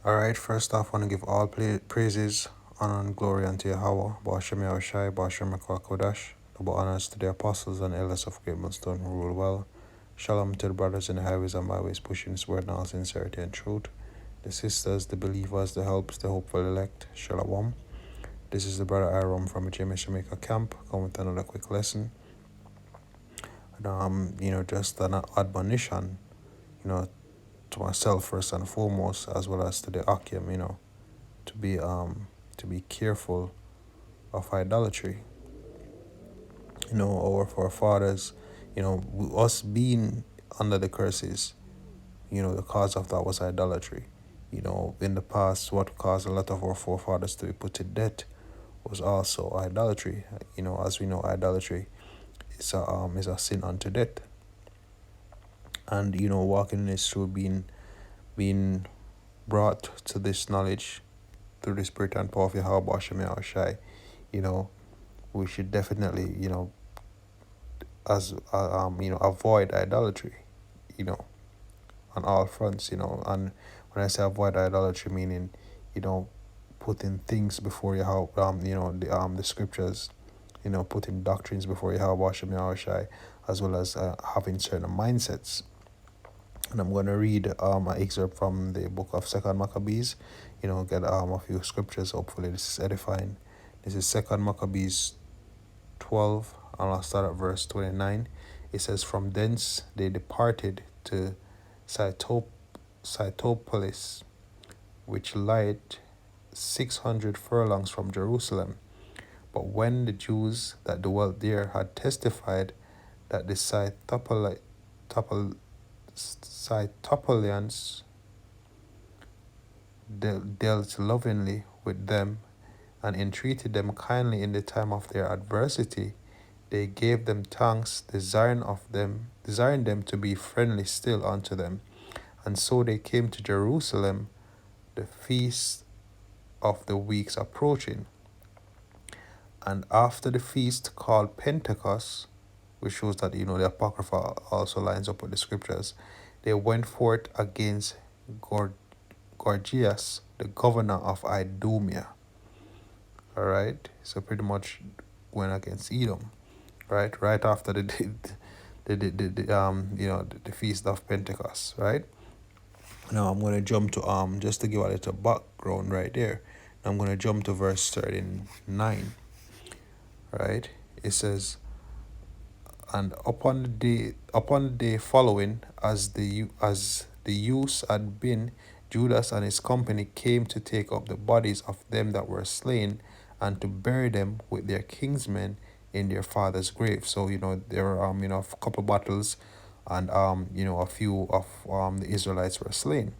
Alright, first off, I want to give all praises, honor, and glory unto Yahweh, Ba'ashem Yahushai, Ba'ashem Kodash, double honors to the apostles and elders of Great Millstone who rule well. Shalom to the brothers in the highways and byways pushing his word in all sincerity and truth. The sisters, the believers, the helps, the hopeful elect. Shalom. This is the brother Iram from Jamaica camp, coming with another quick lesson. And, just an admonition, to myself first and foremost, as well as to the Akim, to be careful of idolatry. Our forefathers, us being under the curses, the cause of that was idolatry. In the past, what caused a lot of our forefathers to be put to death was also idolatry. As we know, idolatry is a sin unto death. And walking in this through being brought to this knowledge through the spirit and power of Yahweh Hashem Yahushai, we should definitely, avoid idolatry, on all fronts, and when I say avoid idolatry, meaning, putting things before Yahweh, the scriptures, putting doctrines before Yahweh Hashem Yahushai, as well as having certain mindsets. And I'm going to read an excerpt from the book of Second Maccabees, get a few scriptures. Hopefully this is edifying. This is Second Maccabees 12, and I'll start at verse 29. It says, "From thence they departed to Cytopolis, which lieth 600 furlongs from Jerusalem. But when the Jews that dwelt there had testified that the Cytopolians dealt lovingly with them and entreated them kindly in the time of their adversity, they gave them thanks, desiring them to be friendly still unto them. And so they came to Jerusalem, the feast of the weeks approaching. And after the feast called Pentecost," which shows that, the Apocrypha also lines up with the scriptures, "they went forth against Gorgias, the governor of Idumea." All right, so pretty much went against Edom, right after the feast of Pentecost, right? Now I'm gonna jump to just to give a little background right there. I'm gonna jump to verse 39. Right, it says, "And upon the day following, as the use had been, Judas and his company came to take up the bodies of them that were slain, and to bury them with their kinsmen in their father's grave." So there were a couple battles, and a few of the Israelites were slain.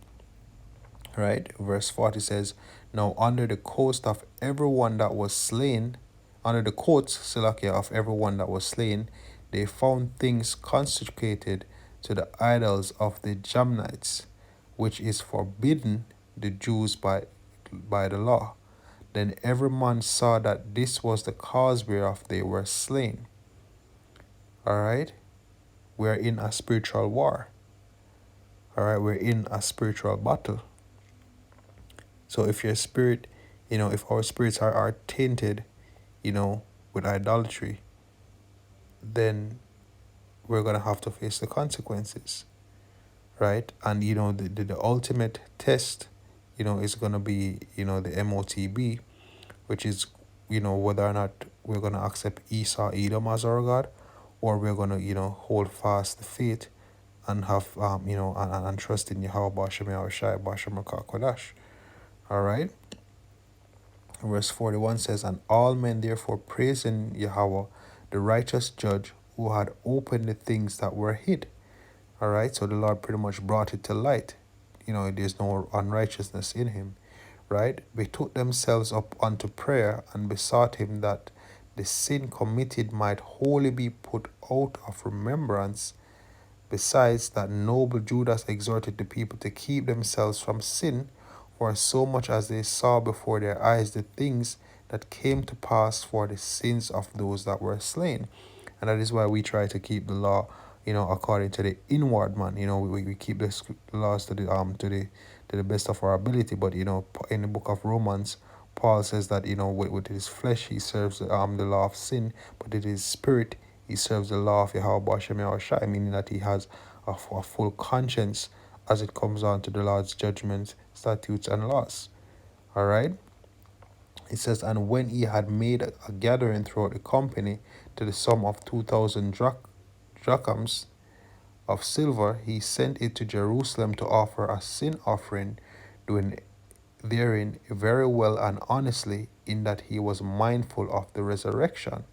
Right, verse 40 says, "Now under the coast of everyone that was slain, under the coats, Salakia, of everyone that was slain, they found things consecrated to the idols of the Jamnites, which is forbidden the Jews by the law. Then every man saw that this was the cause whereof they were slain." All right, we're in a spiritual war. All right, we're in a spiritual battle. So if your spirit, if our spirits are tainted, with idolatry, then we're going to have to face the consequences, right? And, the ultimate test, is going to be, the MOTB, which is, whether or not we're going to accept Esau, Edom as our God, or we're going to, hold fast the faith and have, and trust in Yahweh, Ba'ashem Yahushai, Ba'ashem Kodash. All right? Verse 41 says, "And all men therefore praising Yahweh, the righteous judge, who had opened the things that were hid." All right, so the Lord pretty much brought it to light. There's no unrighteousness in him, right? Betook themselves up unto prayer and besought him that the sin committed might wholly be put out of remembrance. Besides, that noble Judas exhorted the people to keep themselves from sin, for so much as they saw before their eyes the things that came to pass for the sins of those that were slain. And that is why we try to keep the law, according to the inward man. We keep the laws to the best of our ability. But in the book of Romans, Paul says that with his flesh he serves the law of sin, but with his spirit he serves the law of Yahweh Shem Yahushai, meaning that he has a full conscience as it comes on to the Lord's judgments, statutes, and laws. All right. It says, and when he had made a gathering throughout the company to the sum of 2,000 drachms of silver, he sent it to Jerusalem to offer a sin offering, doing therein very well and honestly, in that he was mindful of the resurrection.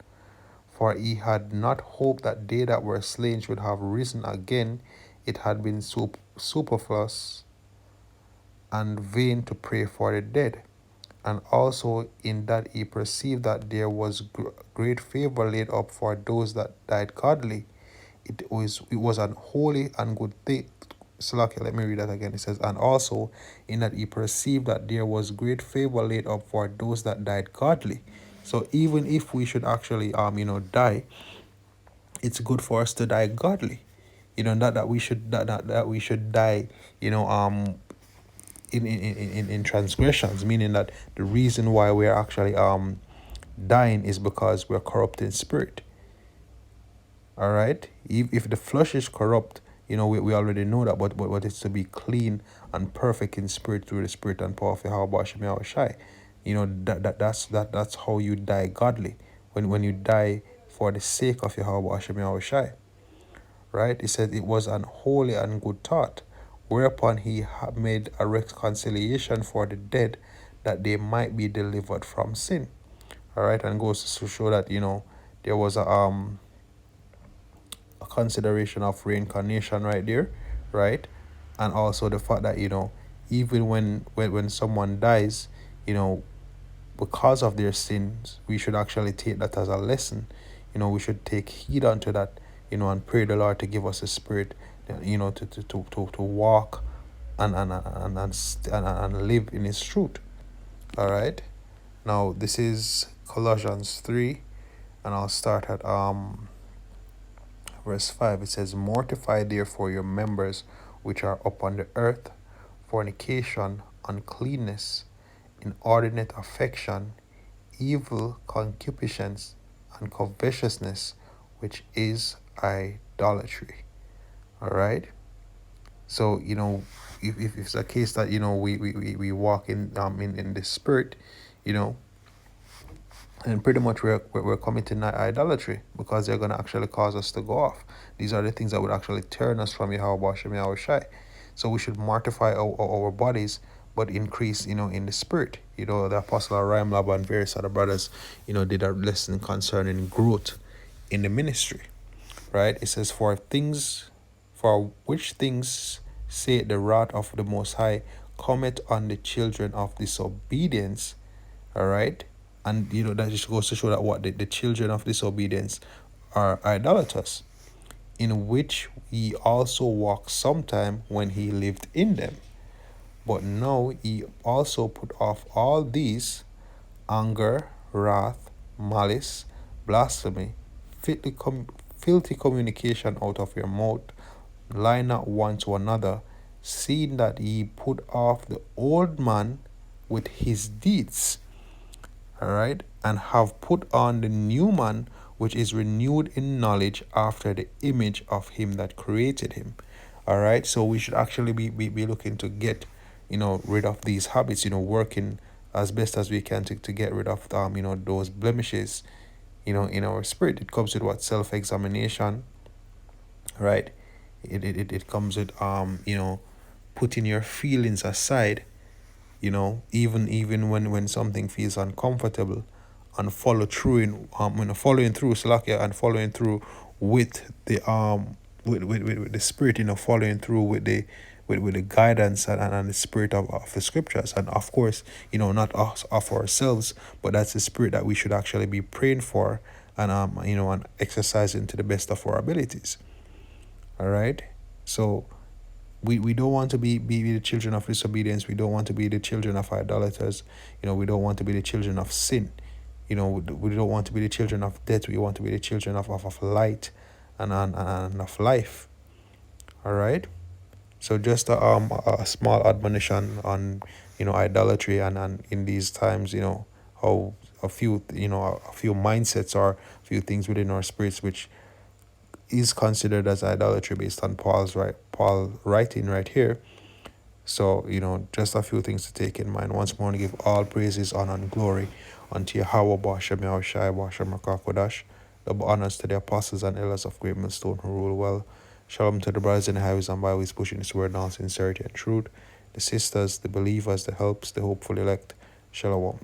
For he had not hoped that they that were slain should have risen again. It had been superfluous and vain to pray for the dead. And also in that he perceived that there was great favor laid up for those that died godly. It was an holy and good thing. Slack, let me read that again. It says, and also in that he perceived that there was great favor laid up for those that died godly. So even if we should actually die, it's good for us to die godly. Not that we should that we should die, in transgressions, meaning that the reason why we're actually dying is because we're corrupt in spirit. All right. If the flesh is corrupt, we already know that, but it's to be clean and perfect in spirit through the spirit and power of Yahweh Shem Yahushai. That's how you die godly. When you die for the sake of Yahweh Shem Yahushai. Right? It said it was an holy and good thought, whereupon he made a reconciliation for the dead, that they might be delivered from sin. All right, and goes to show that there was a consideration of reincarnation right there, right? And also the fact that even when someone dies, because of their sins, we should actually take that as a lesson. We should take heed unto that, and pray the Lord to give us a spirit, to walk and live in His truth. All right. Now this is Colossians 3, and I'll start at verse 5. It says, mortify therefore your members which are upon the earth, fornication, uncleanness, inordinate affection, evil concupiscence, and covetousness, which is idolatry. All right. So if it's a case that we walk in the spirit, and pretty much we're committing idolatry, because they're going to actually cause us to go off. These are the things that would actually turn us from Yahweh Shem Yahushai. So we should mortify our bodies, but increase, in the spirit. The Apostle Aram Lab and various other brothers, did a lesson concerning growth in the ministry. Right? It says, for which things say the wrath of the Most High cometh on the children of disobedience. All right. And that just goes to show that what the children of disobedience are idolaters, in which he also walked sometime when he lived in them. But now he also put off all these: anger, wrath, malice, blasphemy, filthy communication out of your mouth. Lie not one to another, seeing that ye put off the old man with his deeds. All right, and have put on the new man, which is renewed in knowledge after the image of him that created him. All right, so we should actually be looking to get rid of these habits, working as best as we can to get rid of those blemishes in our spirit. It comes with what? Self-examination, right? It comes with putting your feelings aside, even when something feels uncomfortable, and follow through in following through Salakia, and following through with the with the spirit, following through with the guidance and the spirit of the scriptures. And of course, not us of ourselves, but that's the spirit that we should actually be praying for, and and exercising to the best of our abilities. All right. So we don't want to be the children of disobedience. We don't want to be the children of idolaters. We don't want to be the children of sin. We don't want to be the children of death. We want to be the children of light and of life. All right. So just a small admonition on idolatry, and in these times, how a few mindsets or a few things within our spirits which is considered as idolatry based on Paul writing right here. So, just a few things to take in mind. Once more, to give all praises, honor, and glory unto Yahweh Bashem Yahushai Bashem Rakakodash. Double honors to the apostles and elders of Great Millstone who rule well. Shalom to the brothers in the highways and byways pushing this word now, sincerity and truth. The sisters, the believers, the helps, the hopeful elect. Shalom.